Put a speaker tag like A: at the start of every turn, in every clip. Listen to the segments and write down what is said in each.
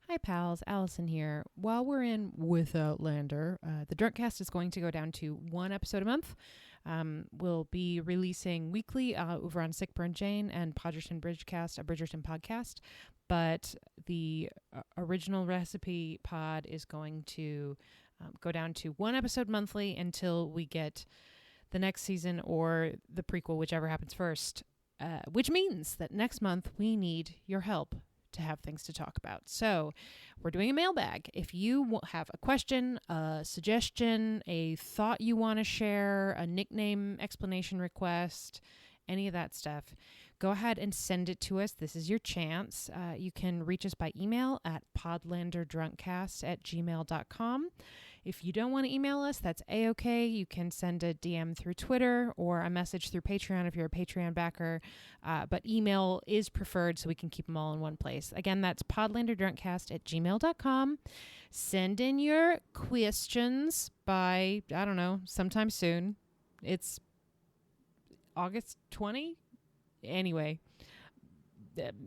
A: Hi pals, Allison here. While we're in with Outlander, the Drunkcast is going to go down to one episode a month. We'll be releasing weekly over on Sick Burn Jane and Podgerton Bridgecast, a Bridgerton podcast. But the original recipe pod is going to go down to one episode monthly until we get the next season or the prequel, whichever happens first. Which means that next month we need your help to have things to talk about. So we're doing a mailbag. If you have a question, a suggestion, a thought you want to share, a nickname explanation request, any of that stuff, go ahead and send it to us. This is your chance. You can reach us by email at podlanderdrunkcast@gmail.com. If you don't want to email us, that's a.k.a. You can send a DM through Twitter or a message through Patreon if you're a Patreon backer. But email is preferred so we can keep them all in one place. Again, that's podlanderdrunkcast@gmail.com. Send in your questions by, I don't know, sometime soon. It's August 20? Anyway,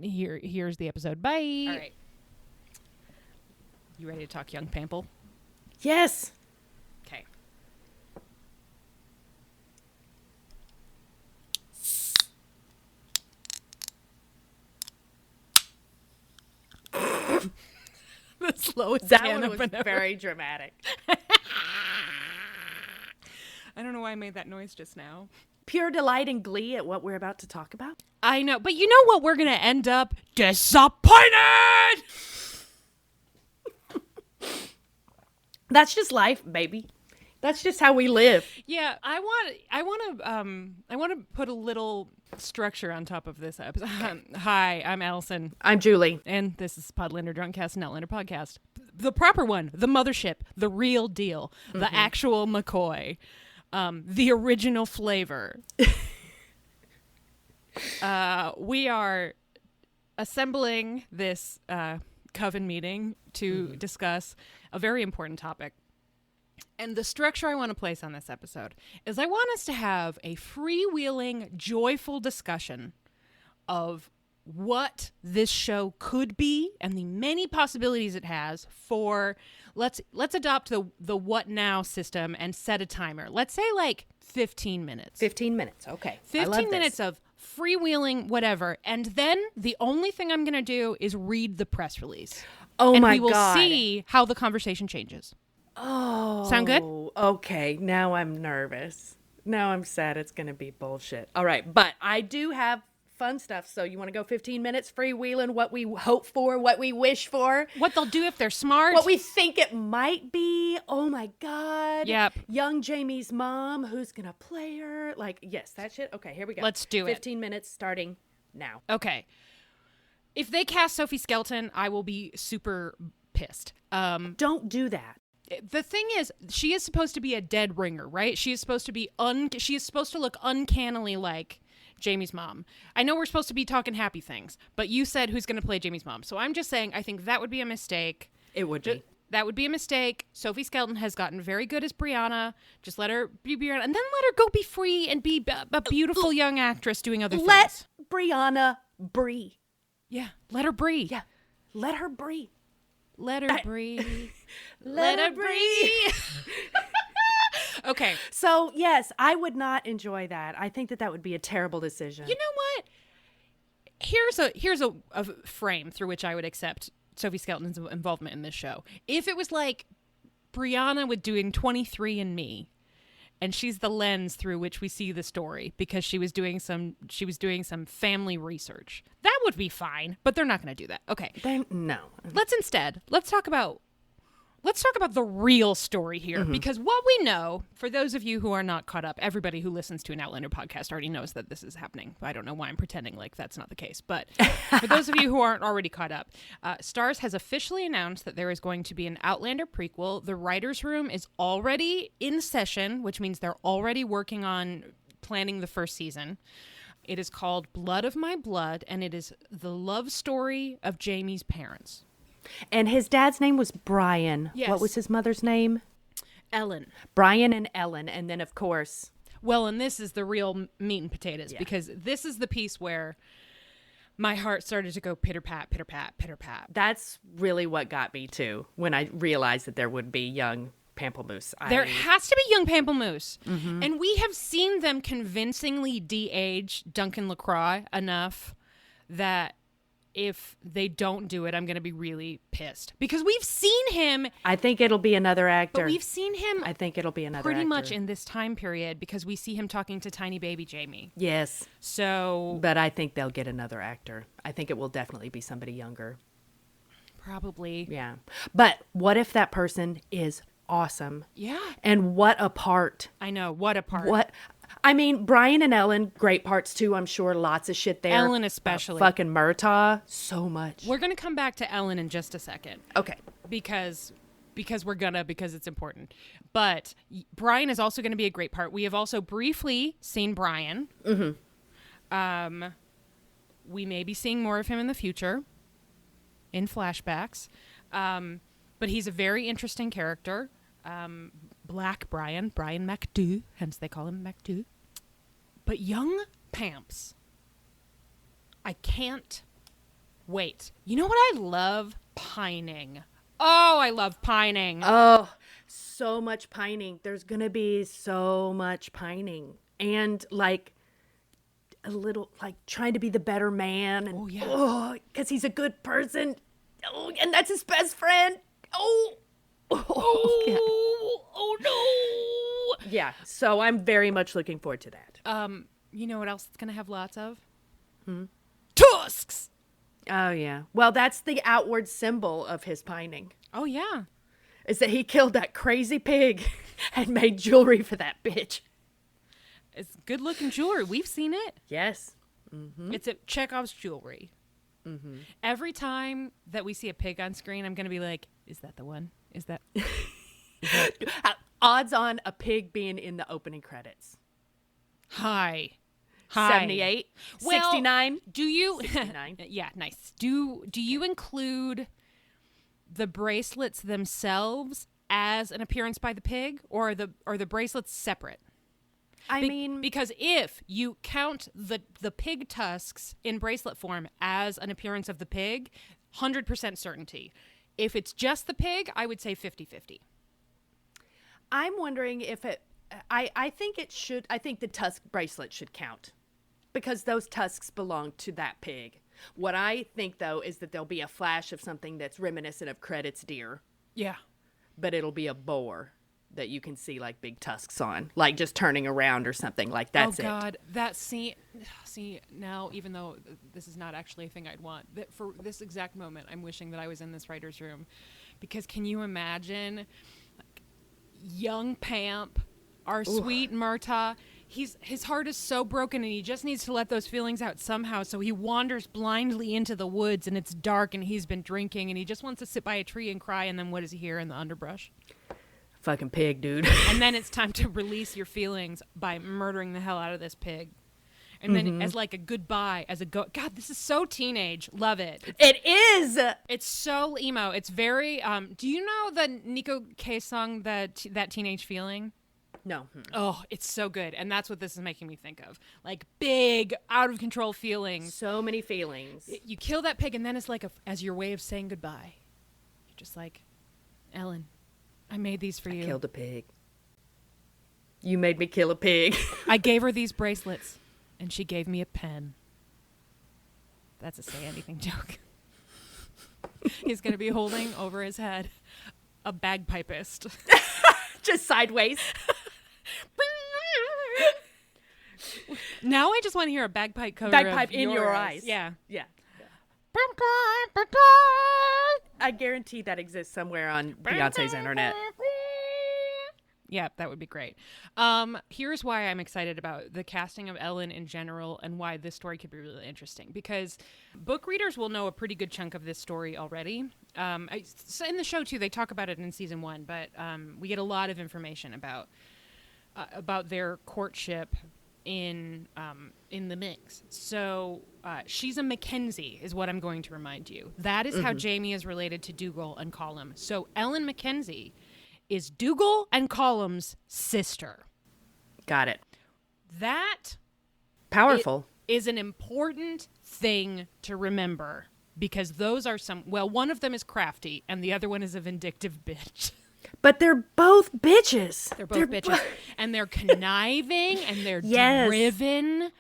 A: here's the episode. Bye. All right. You ready to talk young Pample?
B: Yes.
A: Okay. The slowest
B: that
A: can
B: one was
A: open ever.
B: very dramatic.
A: I don't know why I made that noise just now.
B: Pure delight and glee at what we're about to talk about.
A: I know, but you know what? We're going to end up disappointed.
B: That's just life, baby. That's just how we live.
A: Yeah, I want to put a little structure on top of this episode. Hi, I'm Allison.
B: I'm Julie.
A: And this is Podlander Drunkcast and Outlander Podcast. The proper one, the mothership, the real deal, the actual McCoy, the original flavor. We are assembling this coven meeting to discuss a very important topic. And the structure I want to place on this episode is I want us to have a freewheeling, joyful discussion of what this show could be and the many possibilities it has for let's adopt the what now system and set a timer. Let's say like 15 minutes.
B: 15 minutes. Okay.
A: 15 minutes of freewheeling whatever. And then the only thing I'm going to do is read the press release.
B: Oh
A: and
B: my
A: we will
B: God.
A: see how the conversation changes.
B: Oh.
A: Sound good?
B: Okay. Now I'm nervous. Now I'm sad it's going to be bullshit. All right. But I do have fun stuff. So you want to go 15 minutes freewheeling what we hope for, what we wish for?
A: What they'll do if they're smart.
B: What we think it might be. Oh my God.
A: Yep.
B: Young Jamie's mom. Who's going to play her? Like, yes, that shit. Okay, here we go.
A: Let's do
B: 15 minutes starting now.
A: Okay. If they cast Sophie Skelton, I will be super pissed.
B: Don't do that.
A: The thing is, she is supposed to be a dead ringer, right? She is supposed to be she is supposed to look uncannily like Jamie's mom. I know we're supposed to be talking happy things, but you said who's going to play Jamie's mom. So I'm just saying I think that would be a mistake.
B: It would be.
A: That would be a mistake. Sophie Skelton has gotten very good as Brianna. Just let her be Brianna, and then let her go be free and be a beautiful young actress doing other things.
B: Let Brianna breathe.
A: Yeah, let her breathe.
B: Yeah, let her breathe.
A: Let her breathe. Let her breathe. Okay.
B: So, yes, I would not enjoy that. I think that would be a terrible decision.
A: You know what? Here's a frame through which I would accept Sophie Skelton's involvement in this show. If it was like Brianna with doing 23andMe, and she's the lens through which we see the story because she was doing some family research. That would be fine, but they're not going to do that. Okay.
B: No.
A: Let's talk about the real story here, because what we know, for those of you who are not caught up, everybody who listens to an Outlander podcast already knows that this is happening. I don't know why I'm pretending like that's not the case, but for those of you who aren't already caught up, Starz has officially announced that there is going to be an Outlander prequel. The writer's room is already in session, which means they're already working on planning the first season. It is called Blood of My Blood, and it is the love story of Jamie's parents.
B: And his dad's name was Brian.
A: Yes.
B: What was his mother's name?
A: Ellen.
B: Brian and Ellen. And then, of course...
A: Well, and this is the real meat and potatoes, because this is the piece where my heart started to go pitter-pat, pitter-pat, pitter-pat.
B: That's really what got me, too, when I realized that there would be young Pamplemousse.
A: There has to be young Pamplemousse. Mm-hmm. And we have seen them convincingly de-age Duncan LaCroix enough that if they don't do it, I'm going to be really pissed. Because we've seen him.
B: I think it'll be another actor.
A: But we've seen him.
B: I think it'll be another
A: pretty
B: actor.
A: much in this time period because we see him talking to tiny baby Jamie.
B: Yes.
A: So.
B: But I think they'll get another actor. I think it will definitely be somebody younger.
A: Probably.
B: Yeah. But what if that person is awesome?
A: Yeah.
B: And what a part.
A: I know. What a part.
B: What? I mean, Brian and Ellen, great parts too, I'm sure. Lots of shit there.
A: Ellen especially.
B: Fucking Murtaugh, so much.
A: We're going to come back to Ellen in just a second.
B: Okay.
A: Because it's important. But Brian is also going to be a great part. We have also briefly seen Brian. Mm-hmm. We may be seeing more of him in the future in flashbacks. But he's a very interesting character. Black Brian McDoo, hence they call him McDoo. But young Pamps, I can't wait. You know what I love? Pining. Oh, I love pining.
B: Oh, so much pining. There's going to be so much pining. And like a little, like trying to be the better man. And,
A: oh, yeah.
B: Oh, because he's a good person. Oh, and that's his best friend. Oh.
A: Oh,
B: yeah.
A: Oh no.
B: Yeah, so I'm very much looking forward to that.
A: You know what else it's going to have lots of? Tusks.
B: Oh, yeah. Well, that's the outward symbol of his pining.
A: Oh, yeah.
B: Is that he killed that crazy pig and made jewelry for that bitch.
A: It's good-looking jewelry. We've seen it.
B: Yes. Mm-hmm.
A: It's at Chekhov's jewelry. Mm-hmm. Every time that we see a pig on screen, I'm going to be like, is that the one? Is that...
B: Odds on a pig being in the opening credits.
A: High.
B: 78,
A: well,
B: 69.
A: Do you
B: 69.
A: Yeah, nice. Do you include the bracelets themselves as an appearance by the pig, or are the bracelets separate?
B: I mean,
A: because if you count the pig tusks in bracelet form as an appearance of the pig, 100% certainty. If it's just the pig, I would say 50-50.
B: I'm wondering if it... I think it should... I think the tusk bracelet should count. Because those tusks belong to that pig. What I think, though, is that there'll be a flash of something that's reminiscent of Credits Deer.
A: Yeah.
B: But it'll be a boar that you can see, like, big tusks on. Like, just turning around or something. Like, that's it.
A: Oh, God. That scene... See, now, even though this is not actually a thing I'd want, that for this exact moment, I'm wishing that I was in this writer's room. Because can you imagine... like, young Pamp, our sweet Murtaugh... His heart is so broken and he just needs to let those feelings out somehow. So he wanders blindly into the woods and it's dark and he's been drinking and he just wants to sit by a tree and cry. And then what does he hear in the underbrush?
B: Fucking pig, dude.
A: And then it's time to release your feelings by murdering the hell out of this pig. And then as like a goodbye, as a God, this is so teenage. Love it.
B: It is.
A: It's so emo. It's very, do you know the Nico K song, that Teenage Feeling?
B: No.
A: Oh, it's so good. And that's what this is making me think of. Like big, out of control feelings.
B: So many feelings.
A: You kill that pig and then it's like as your way of saying goodbye. You're just like, Ellen, I made these for you.
B: I killed a pig. You made me kill a pig.
A: I gave her these bracelets and she gave me a pen. That's a say anything joke. He's going to be holding over his head a bagpipist.
B: Just sideways.
A: Now I just want to hear a bagpipe cover.
B: Bagpipe
A: of
B: in your eyes.
A: Yeah.
B: Yeah. I guarantee that exists somewhere on Beyonce's internet.
A: Yeah, that would be great. Here's why I'm excited about the casting of Ellen in general and why this story could be really interesting. Because book readers will know a pretty good chunk of this story already. So in the show, too, they talk about it in season 1. But we get a lot of information about their courtship in the mix. So she's a Mackenzie is what I'm going to remind you. That is how Jamie is related to Dougal and Colum. So Ellen Mackenzie is Dougal and Colum's sister.
B: Got it.
A: That
B: powerful
A: is an important thing to remember, because those are one of them is crafty and the other one is a vindictive bitch.
B: But they're both bitches.
A: They're both bitches. And they're conniving and they're driven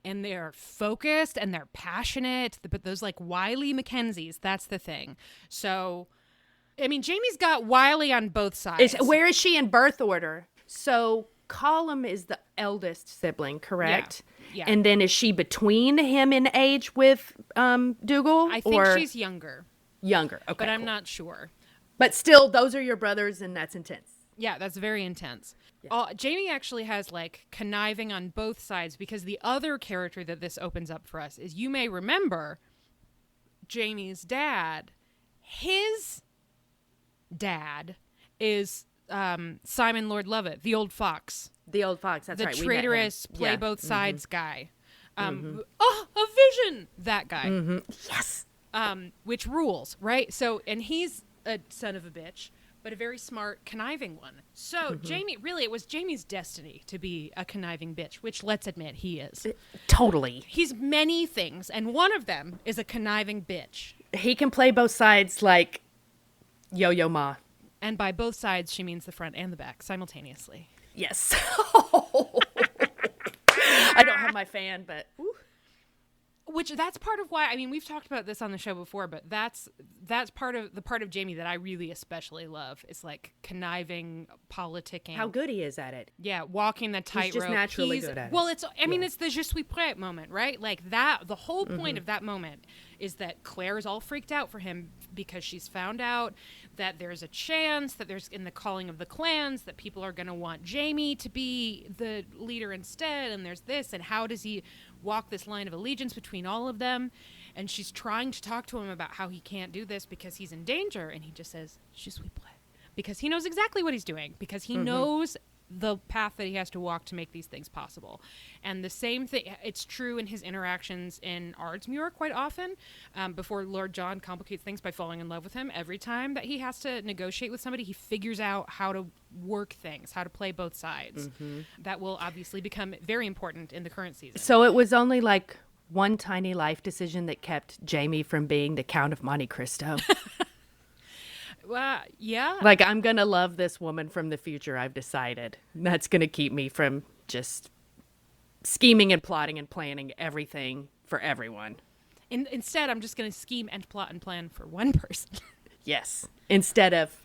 A: and they're focused and they're passionate. But those like wily Mackenzies, that's the thing. So, I mean, Jamie's got wily on both sides.
B: Where is she in birth order? So Colum is the eldest sibling, correct?
A: Yeah.
B: And then is she between him in age with Dougal?
A: I think she's younger.
B: Younger, okay.
A: But I'm not sure.
B: But still, those are your brothers, and that's intense.
A: Yeah, that's very intense. Yeah. Jamie actually has like conniving on both sides, because the other character that this opens up for us is, you may remember, Jamie's dad. His dad is Simon Lord Lovett, the old fox.
B: The old fox, that's right.
A: The traitorous, play both sides guy. A vision, that guy.
B: Mm-hmm. Yes.
A: Which rules, right? So, and he's a son of a bitch, but a very smart, conniving one. So Jamie, really, it was Jamie's destiny to be a conniving bitch, which, let's admit, he is.
B: Totally.
A: He's many things, and one of them is a conniving bitch.
B: He can play both sides like Yo-Yo Ma.
A: And by both sides, she means the front and the back simultaneously.
B: Yes. I don't have my fan, but...
A: Which, that's part of why, I mean, we've talked about this on the show before, but that's part of Jamie that I really especially love. Is like conniving, politicking.
B: How good he is at it.
A: Yeah, walking the tightrope.
B: He's just naturally good at it.
A: Well, it's the je suis prête moment, right? Like that, the whole point of that moment is that Claire is all freaked out for him because she's found out that there's a chance that there's, in the calling of the clans, that people are going to want Jamie to be the leader instead, and there's this, and how does he walk this line of allegiance between all of them? And she's trying to talk to him about how he can't do this because he's in danger, and he just says, je suis prêt, because he knows exactly what he's doing, because he knows the path that he has to walk to make these things possible. And the same thing, it's true in his interactions in Ardsmuir quite often, before Lord John complicates things by falling in love with him. Every time that he has to negotiate with somebody, he figures out how to work things, how to play both sides. That will obviously become very important in the current season.
B: So it was only like one tiny life decision that kept Jamie from being the Count of Monte Cristo.
A: Yeah.
B: Like, I'm going to love this woman from the future, I've decided. That's going to keep me from just scheming and plotting and planning everything for everyone.
A: Instead, I'm just going to scheme and plot and plan for one person.
B: Yes. Instead of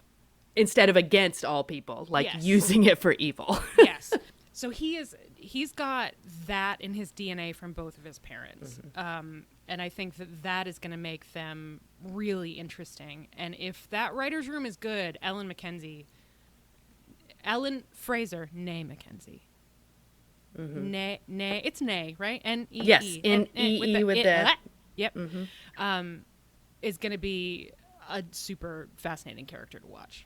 B: against all people, like using it for evil.
A: Yes. So he's got that in his DNA from both of his parents. And I think that is going to make them really interesting. And if that writer's room is good, Ellen Fraser, nay Mackenzie. Nay, it's nay, right? N-E-E.
B: Yes, N-E-E with the...
A: Yep. Is going to be a super fascinating character to watch.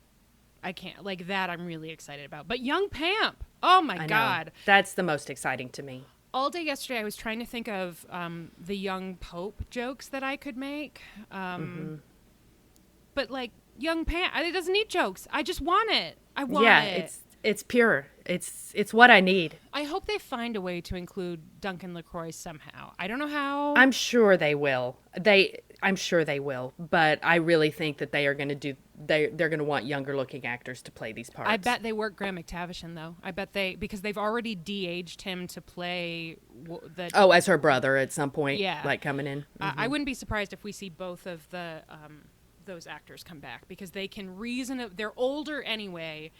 A: I can't, like that I'm really excited about. But young Pamp, oh my God.
B: That's the most exciting to me.
A: All day yesterday, I was trying to think of the young Pope jokes that I could make. But like young Pamp, it doesn't need jokes. I just want it. I want it.
B: It's pure. It's what I need.
A: I hope they find a way to include Duncan LaCroix somehow. I don't know how.
B: I'm sure they will. I'm sure they will. But I really think that they are going to do. They're going to want younger looking actors to play these parts.
A: I bet they work Graham McTavish in, though. I bet because they've already de-aged him to play
B: as her brother at some point.
A: Yeah,
B: like coming in.
A: I wouldn't be surprised if we see both of those actors come back, because they can they're older anyway.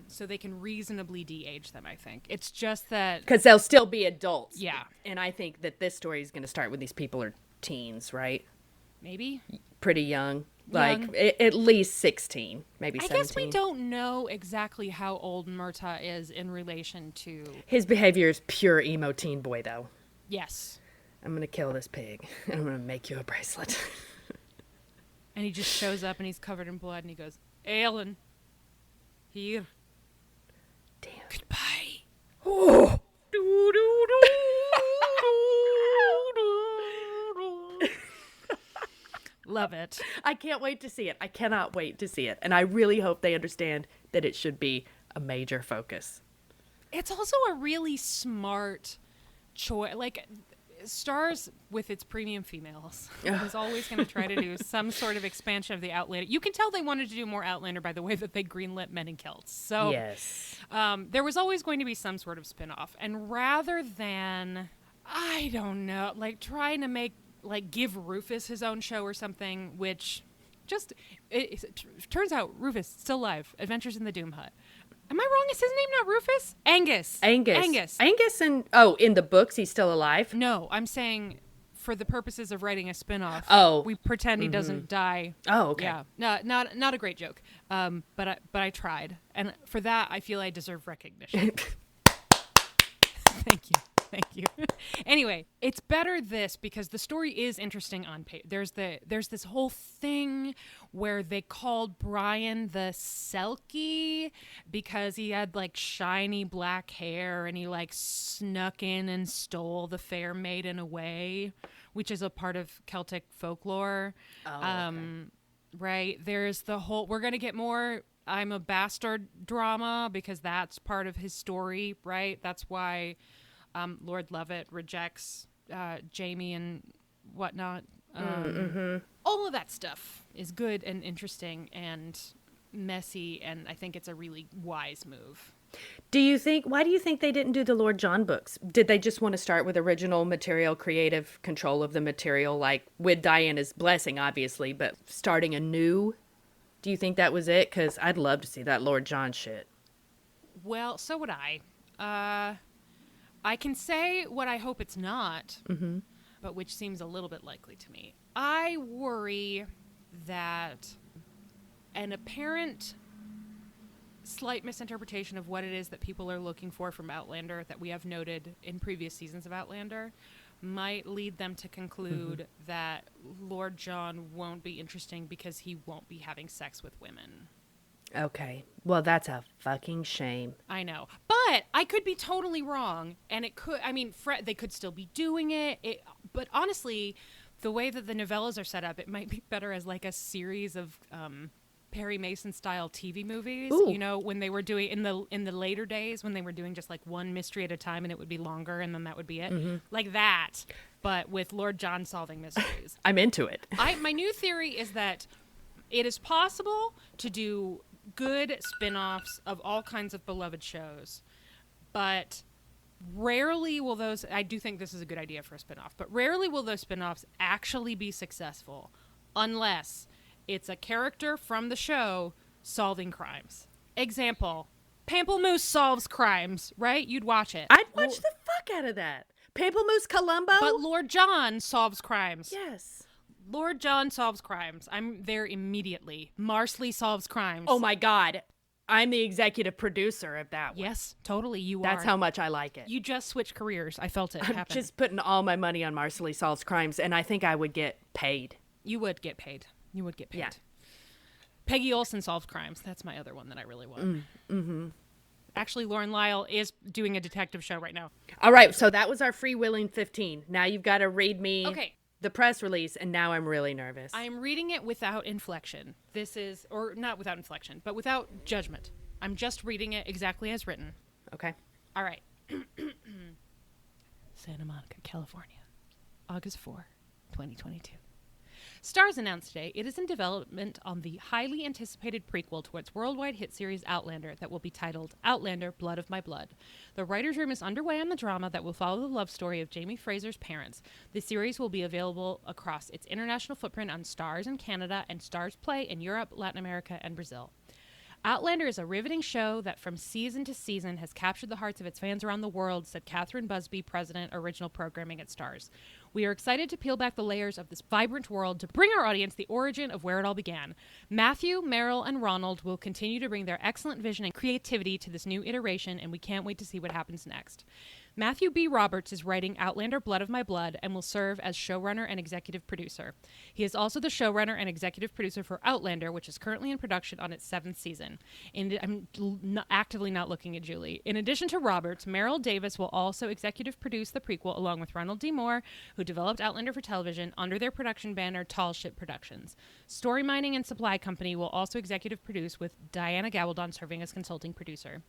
A: So they can reasonably de-age them, I think. It's just that...
B: Because they'll still be adults.
A: Yeah.
B: And I think that this story is going to start when these people are teens, right?
A: Maybe.
B: Pretty young. Like, at least 16, maybe 17.
A: I guess we don't know exactly how old Murtagh is in relation to...
B: His behavior is pure emo teen boy, though.
A: Yes.
B: I'm going to kill this pig. I'm going to make you a bracelet.
A: And he just shows up and he's covered in blood and he goes, Aelin. Here.
B: Damn.
A: Goodbye.
B: Oh.
A: Love it.
B: I can't wait to see it. I cannot wait to see it. And I really hope they understand that it should be a major focus.
A: It's also a really smart choice. Like, Starz, with its premium females, is always going to try to do some sort of expansion of the Outlander. You can tell they wanted to do more Outlander by the way that they greenlit Men in Kilts. So
B: yes,
A: there was always going to be some sort of spinoff. And rather than, I don't know, like trying to make, like give Rufus his own show or something, which just, it turns out Rufus, still alive, Adventures in the Doom Hut. Am I wrong? Is his name not Rufus? Angus. And,
B: in the books, he's still alive?
A: No, I'm saying for the purposes of writing a spinoff, we pretend he doesn't die.
B: Oh, okay.
A: Yeah, not a great joke. But I tried. And for that, I feel I deserve recognition. Thank you. Anyway, it's better this because the story is interesting on paper. There's this whole thing where they called Brian the Selkie because he had like shiny black hair and he like snuck in and stole the fair maiden away, which is a part of Celtic folklore.
B: Oh, okay.
A: Right. There's the whole, we're going to get more I'm a bastard drama because that's part of his story, right? That's why Lord Lovett rejects Jamie and whatnot. All of that stuff is good and interesting and messy, and I think it's a really wise move.
B: Why do you think they didn't do the Lord John books? Did they just want to start with original material, creative control of the material, like with Diana's blessing, obviously, but starting anew? Do you think that was it? Because I'd love to see that Lord John shit.
A: Well, so would I. I can say what I hope it's not, but which seems a little bit likely to me. I worry that an apparent slight misinterpretation of what it is that people are looking for from Outlander that we have noted in previous seasons of Outlander might lead them to conclude that Lord John won't be interesting because he won't be having sex with women.
B: Okay. Well, that's a fucking shame.
A: I know. But I could be totally wrong. And it could, I mean, they could still be doing it. But honestly, the way that the novellas are set up, it might be better as like a series of Perry Mason style TV movies.
B: Ooh.
A: You know, when they were doing in the later days when they were doing just like one mystery at a time and it would be longer and then that would be it. Like that, but with Lord John solving mysteries.
B: I'm into it.
A: My new theory is that it is possible to do good spin-offs of all kinds of beloved shows, but rarely will those, I do think this is a good idea for a spin-off, but rarely will those spin-offs actually be successful unless it's a character from the show solving crimes. Example, Pamplemousse solves crimes, right? You'd watch it.
B: I'd watch the fuck out of that. Pamplemousse Columbo?
A: But Lord John solves crimes.
B: Yes.
A: Lord John solves crimes. I'm there immediately. Marsley solves crimes.
B: Oh my God. I'm the executive producer of that one.
A: Yes, totally. You
B: That's how much I like it.
A: You just switched careers. I felt it happen.
B: I'm just putting all my money on Marsley Solves Crimes, and I think I would get paid.
A: You would get paid.
B: Yeah.
A: Peggy Olson solves crimes. That's my other one that I really want. Actually, Lauren Lyle is doing a detective show right now.
B: All right, so that was our freewheeling 15. Now you've got to read me the press release, and now I'm really nervous.
A: I'm reading it without inflection. Or not without inflection, but without judgment. I'm just reading it exactly as written.
B: Okay.
A: All right. Santa Monica, California, August 4, 2022. Starz announced today it is in development on the highly anticipated prequel to its worldwide hit series Outlander that will be titled Outlander, Blood of My Blood. The writer's room is underway on the drama that will follow the love story of Jamie Fraser's parents. The series will be available across its international footprint on Starz in Canada and Starz Play in Europe, Latin America, and Brazil. Outlander is a riveting show that from season to season has captured the hearts of its fans around the world, said Catherine Busby, president, original programming at Starz. We are excited to peel back the layers of this vibrant world to bring our audience the origin of where it all began. Matthew, Meryl, and Ronald will continue to bring their excellent vision and creativity to this new iteration, and we can't wait to see what happens next. Matthew B. Roberts is writing Outlander, Blood of My Blood, and will serve as showrunner and executive producer. He is also the showrunner and executive producer for Outlander, which is currently in production on its 7th season. And I'm actively not looking at Julie. In addition to Roberts, Meryl Davis will also executive produce the prequel along with Ronald D. Moore, who developed Outlander for television under their production banner Tall Ship Productions. Story Mining and Supply Company will also executive produce with Diana Gabaldon serving as consulting producer.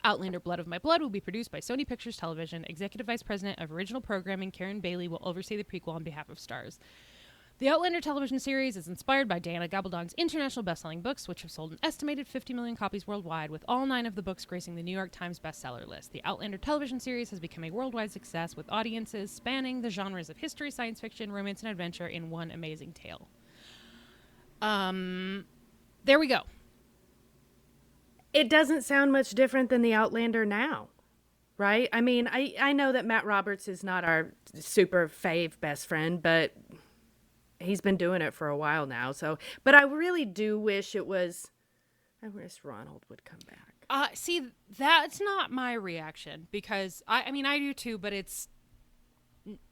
A: Outlander Blood of My Blood will be produced by Sony Pictures Television. Executive Vice President of Original Programming Karen Bailey will oversee the prequel on behalf of Starz. The Outlander television series is inspired by Diana Gabaldon's international best-selling books, which have sold an estimated 50 million copies worldwide, with all 9 of the books gracing the New York Times bestseller list. The Outlander television series has become a worldwide success, with audiences spanning the genres of history, science fiction, romance, and adventure in one amazing tale. There we go.
B: It doesn't sound much different than the Outlander now, right? I mean, I know that Matt Roberts is not our super fave best friend, but he's been doing it for a while now. So, but I really do wish I wish Ronald would come back.
A: See, that's not my reaction, because I mean, I do too, but it's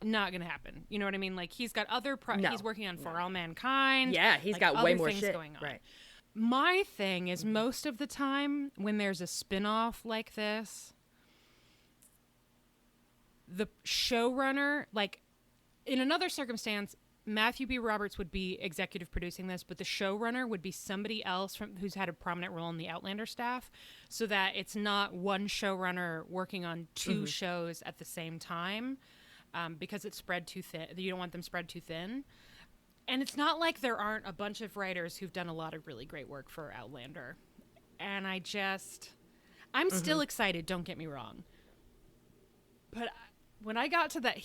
A: not going to happen. You know what I mean? Like, he's got other, he's working on For All Mankind.
B: Yeah, he's
A: like,
B: got way more
A: things
B: shit
A: going on.
B: Right.
A: My thing is, most of the time when there's a spin-off like this, the showrunner, like, in another circumstance, Matthew B. Roberts would be executive producing this, but the showrunner would be somebody else who's had a prominent role in the Outlander staff, so that it's not one showrunner working on 2 shows at the same time, because it's spread too thin. You don't want them spread too thin. And it's not like there aren't a bunch of writers who've done a lot of really great work for Outlander. And I'm still excited, don't get me wrong. But when I got to that,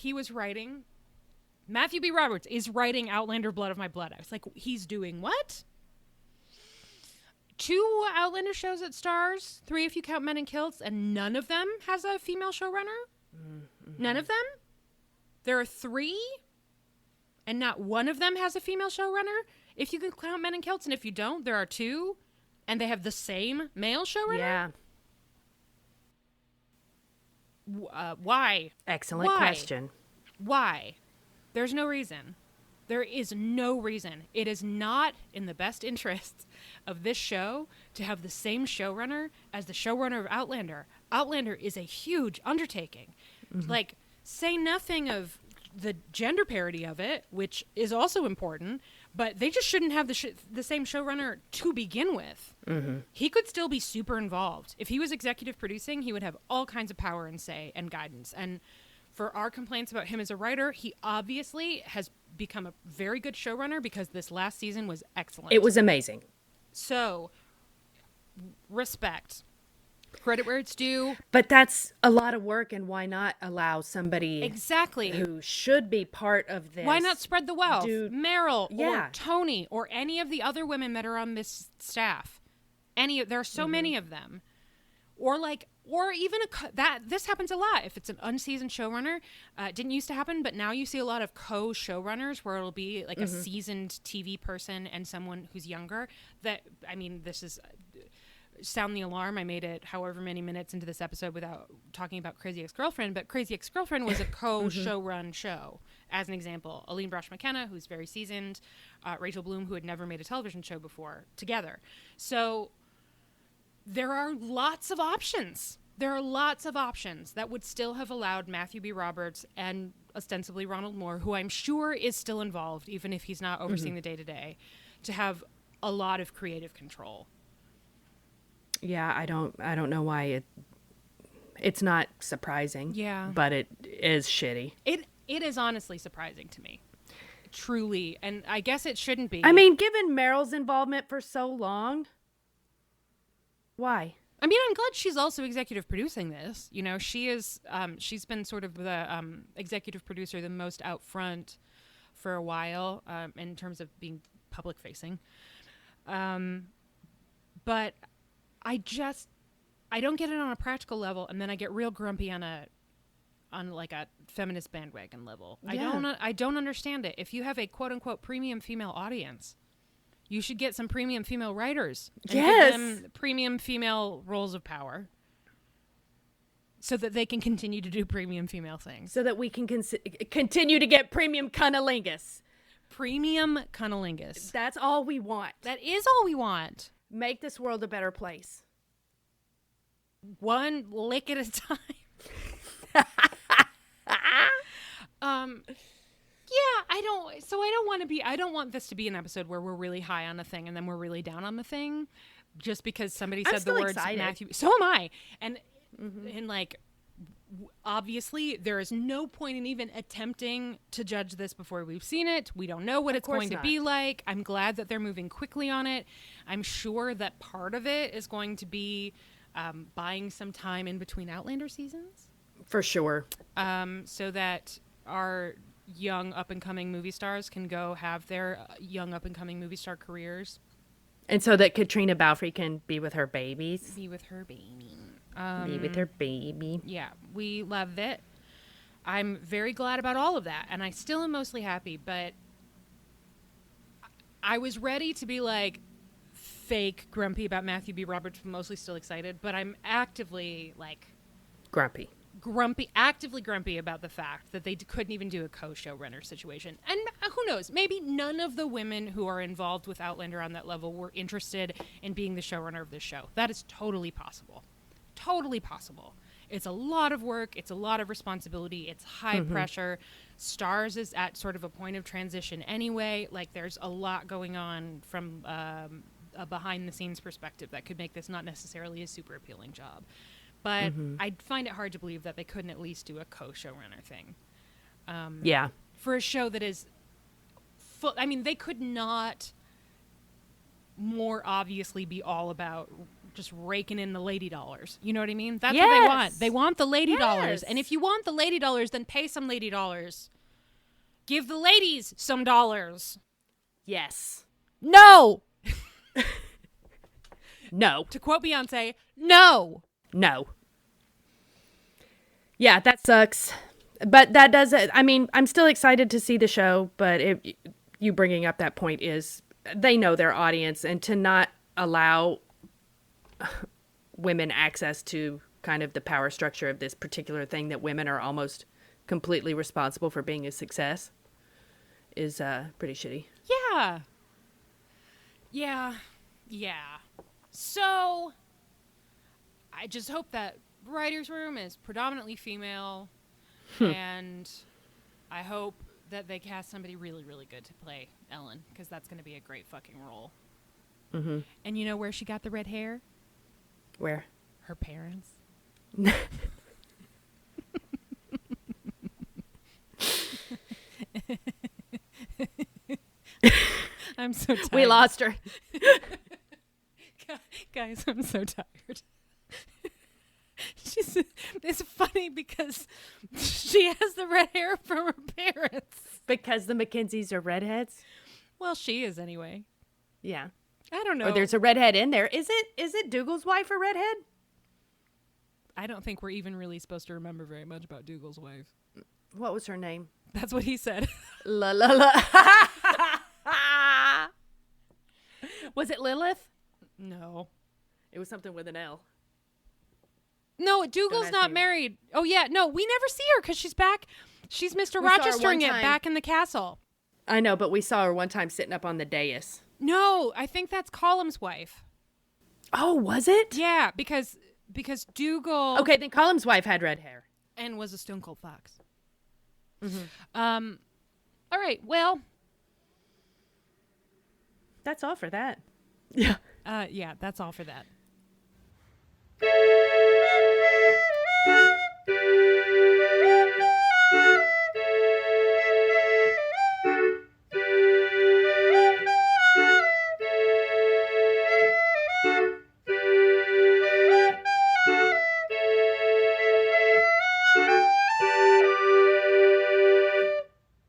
A: Matthew B. Roberts is writing Outlander Blood of My Blood. I was like, he's doing what? 2 Outlander shows at Starz, 3 if you count Men in Kilts, and none of them has a female showrunner? None of them? There are 3, and not one of them has a female showrunner? If you can count Men in Kilts, and if you don't, there are 2, and they have the same male showrunner?
B: Yeah.
A: Why?
B: Excellent question.
A: Why? There's no reason. There is no reason. It is not in the best interests of this show to have the same showrunner as the showrunner of Outlander. Outlander is a huge undertaking. Like, say nothing of the gender parity of it, which is also important, but they just shouldn't have the same showrunner to begin with. He could still be super involved. If he was executive producing, he would have all kinds of power and say and guidance. And for our complaints about him as a writer, he obviously has become a very good showrunner, because this last season was excellent.
B: It was amazing.
A: So, respect. Credit where it's due.
B: But that's a lot of work, and why not allow somebody
A: Exactly.
B: who should be part of this?
A: Why not spread the wealth? Meryl
B: Yeah.
A: or Tony or any of the other women that are on this staff. There are so many of them. Or even this happens a lot. If it's an unseasoned showrunner, it didn't used to happen, but now you see a lot of co-showrunners where it'll be like a seasoned TV person and someone who's younger. This is sound the alarm. I made it however many minutes into this episode without talking about Crazy Ex-Girlfriend, but Crazy Ex-Girlfriend was a co-showrun show. As an example, Aline Brosh McKenna, who's very seasoned, Rachel Bloom, who had never made a television show before, together. So there are lots of options. There are lots of options that would still have allowed Matthew B. Roberts and ostensibly Ronald Moore, who I'm sure is still involved, even if he's not overseeing the day-to-day, to have a lot of creative control.
B: Yeah, I don't know why it's not surprising.
A: Yeah.
B: But it is shitty.
A: It is honestly surprising to me. Truly. And I guess it shouldn't be.
B: I mean, given Meryl's involvement for so long, why?
A: I mean, I'm glad she's also executive producing this. You know, she's been sort of the executive producer, the most out front for a while, in terms of being public facing. But I don't get it on a practical level, and then I get real grumpy on like a feminist bandwagon level.
B: Yeah.
A: I don't understand it. If you have a quote unquote premium female audience, you should get some premium female writers. And
B: Yes.
A: give them premium female roles of power, so that they can continue to do premium female things.
B: So that we can continue to get premium cunnilingus.
A: Premium cunnilingus.
B: That's all we want.
A: That is all we want.
B: Make this world a better place.
A: One lick at a time. I don't want this to be an episode where we're really high on a thing and then we're really down on the thing, just because somebody said the words
B: excited.
A: Matthew. So am I. And And like, obviously, there is no point in even attempting to judge this before we've seen it. We don't know what it's going to be like. I'm glad that they're moving quickly on it. I'm sure that part of it is going to be buying some time in between Outlander seasons.
B: For sure.
A: So that our young up-and-coming movie stars can go have their young up-and-coming movie star careers.
B: And so that Katrina Balfe can be with her babies.
A: Be with her baby.
B: Be with her baby.
A: Yeah, we loved it. I'm very glad about all of that. And I still am mostly happy, but I was ready to be like fake grumpy about Matthew B. Roberts, but mostly still excited. But I'm actively like actively grumpy about the fact that they couldn't even do a co-showrunner situation. And who knows, maybe none of the women who are involved with Outlander on that level were interested in being the showrunner of this show. That is totally possible. Totally possible. It's a lot of work. It's a lot of responsibility. It's high pressure. Starz is at sort of a point of transition anyway. Like, there's a lot going on from a behind the scenes perspective that could make this not necessarily a super appealing job. But I find it hard to believe that they couldn't at least do a co-showrunner thing.
B: Yeah.
A: For a show that is full. I mean, they could not more obviously be all about just raking in the lady dollars. You know what I mean? That's what they want. They want the lady dollars. And if you want the lady dollars, then pay some lady dollars. Give the ladies some dollars.
B: Yes.
A: No!
B: No.
A: To quote Beyonce, no!
B: No. Yeah, that sucks. But that does it. I mean, I'm still excited to see the show, but you bringing up that point is they know their audience, and to not allow women access to kind of the power structure of this particular thing that women are almost completely responsible for being a success is pretty shitty.
A: Yeah. So I just hope that writer's room is predominantly female, and I hope that they cast somebody really, really good to play Ellen, because that's going to be a great fucking role. And you know where she got the red hair?
B: Where?
A: Her parents. I'm so tired.
B: We lost her.
A: Guys, I'm so tired. It's funny because she has the red hair from her parents.
B: Because the Mackenzies are redheads?
A: Well, she is anyway.
B: Yeah.
A: I don't know.
B: Or there's a redhead in there. Is it Dougal's wife a redhead?
A: I don't think we're even really supposed to remember very much about Dougal's wife.
B: What was her name?
A: That's what he said.
B: La la la. Was it Lilith?
A: No.
B: It was something with an L.
A: No, Dougal's not married. Oh, yeah. No, we never see her because she's back. She's Mr. Rochestering it back in the castle.
B: I know, but we saw her one time sitting up on the dais.
A: No, I think that's Colum's wife.
B: Oh, was it?
A: Yeah, because Dougal...
B: Okay, then Colum's wife had red hair.
A: And was a stone cold fox. All right, well...
B: That's all for that. Yeah.
A: Yeah, that's all for that.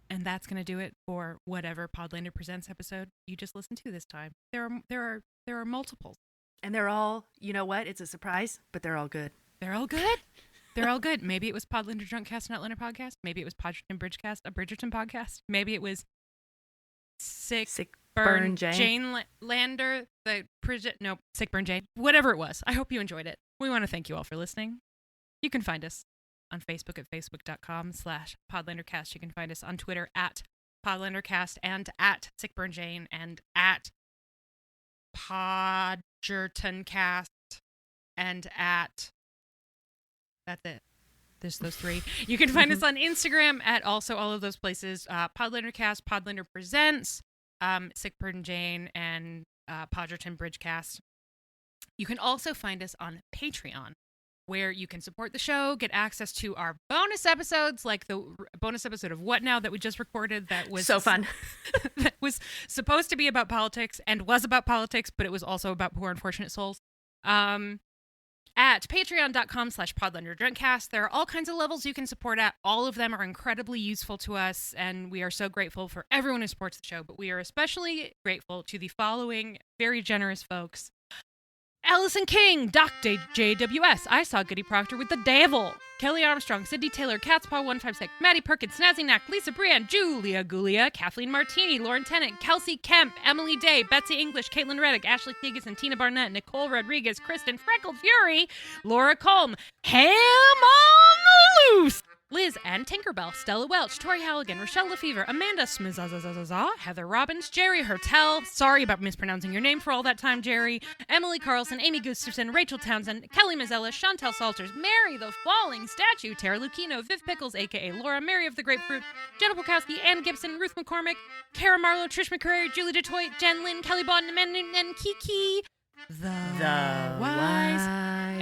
A: And that's going to do it for whatever Podlander Presents episode you just listened to this time. There are multiples.
B: And they're all, you know what? It's a surprise, but they're all good.
A: They're all good. They're all good. Maybe it was Podlander Drunkcast, an Outlander podcast. Maybe it was Podgerton Bridgecast, a Bridgerton podcast. Maybe it was Sick Burn Jane Lander, Sick Burn Jane. Whatever it was. I hope you enjoyed it. We want to thank you all for listening. You can find us on Facebook at facebook.com/PodlanderCast. You can find us on Twitter at PodlanderCast and at Sick Burn Jane and at Podgerton Cast and at... That's it. There's those three. You can find us on Instagram at also all of those places. Podlandercast, Podlander Presents, Sick Burn Jane, and Podgerton Bridgecast. You can also find us on Patreon where you can support the show, get access to our bonus episodes, like the bonus episode of What Now that we just recorded that was
B: so fun.
A: that was supposed to be about politics and was about politics, but it was also about poor unfortunate souls. At patreon.com/podlanderdrunkcast. There are all kinds of levels you can support at. All of them are incredibly useful to us, and we are so grateful for everyone who supports the show, but we are especially grateful to the following very generous folks. Allison King, Doc JWS, I Saw Goody Proctor with the Devil, Kelly Armstrong, Sydney Taylor, Catspaw156, Maddie Perkins, Snazzy Knack, Lisa Brienne, Julia Gulia, Kathleen Martini, Lauren Tennant, Kelsey Kemp, Emily Day, Betsy English, Caitlin Reddick, Ashley Thegus, and Tina Barnett, Nicole Rodriguez, Kristen Freckled Fury, Laura Colm, Ham on the Loose, Liz and Tinkerbell, Stella Welch, Tori Halligan, Rochelle Lefevre, Amanda Smizazazaza, Heather Robbins, Jerry Hertel, sorry about mispronouncing your name for all that time, Jerry, Emily Carlson, Amy Gustafson, Rachel Townsend, Kelly Mazzella, Chantel Salters, Mary the Falling Statue, Tara Lucchino, Viv Pickles, a.k.a. Laura, Mary of the Grapefruit, Jenna Polkowski, Ann Gibson, Ruth McCormick, Kara Marlowe, Trish McCrary, Julie DeToit, Jen Lynn, Kelly Bond, and Kiki the Wise.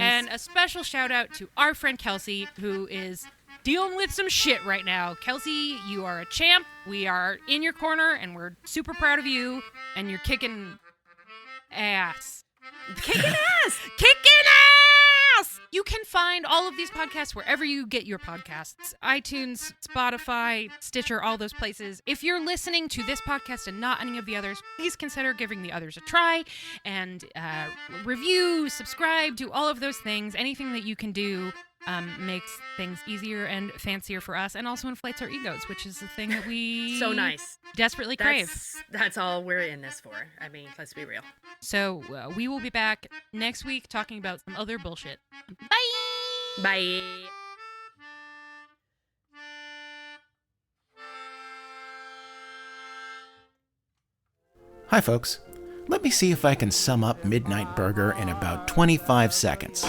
A: And a special shout out to our friend Kelsey, who is dealing with some shit right now. Kelsey, you are a champ. We are in your corner, and we're super proud of you. And you're kicking ass.
B: Kicking ass!
A: Kicking ass! You can find all of these podcasts wherever you get your podcasts. iTunes, Spotify, Stitcher, all those places. If you're listening to this podcast and not any of the others, please consider giving the others a try. And review, subscribe, do all of those things. Anything that you can do makes things easier and fancier for us, and also inflates our egos, which is the thing that we
B: so nice
A: desperately crave.
B: That's all we're in this for. I mean, let's be real.
A: So we will be back next week talking about some other bullshit. Bye!
B: Bye!
C: Hi, folks. Let me see if I can sum up Midnight Burger in about 25 seconds.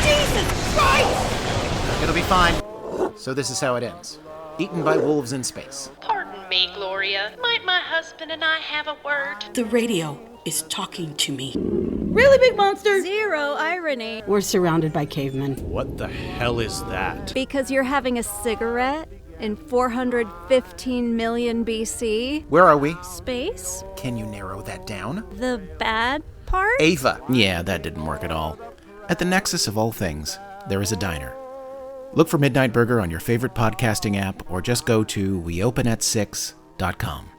B: Jesus Christ!
C: It'll be fine. So this is how it ends. Eaten by wolves in space.
D: Pardon me, Gloria. Might my husband and I have a word?
E: The radio is talking to me.
F: Really, big monster?
G: Zero irony.
E: We're surrounded by cavemen.
H: What the hell is that?
G: Because you're having a cigarette in 415 million BC.
C: Where are we?
G: Space?
C: Can you narrow that down?
G: The bad part?
C: Ava. Yeah, that didn't work at all. At the nexus of all things, there is a diner. Look for Midnight Burger on your favorite podcasting app, or just go to weopenat6.com.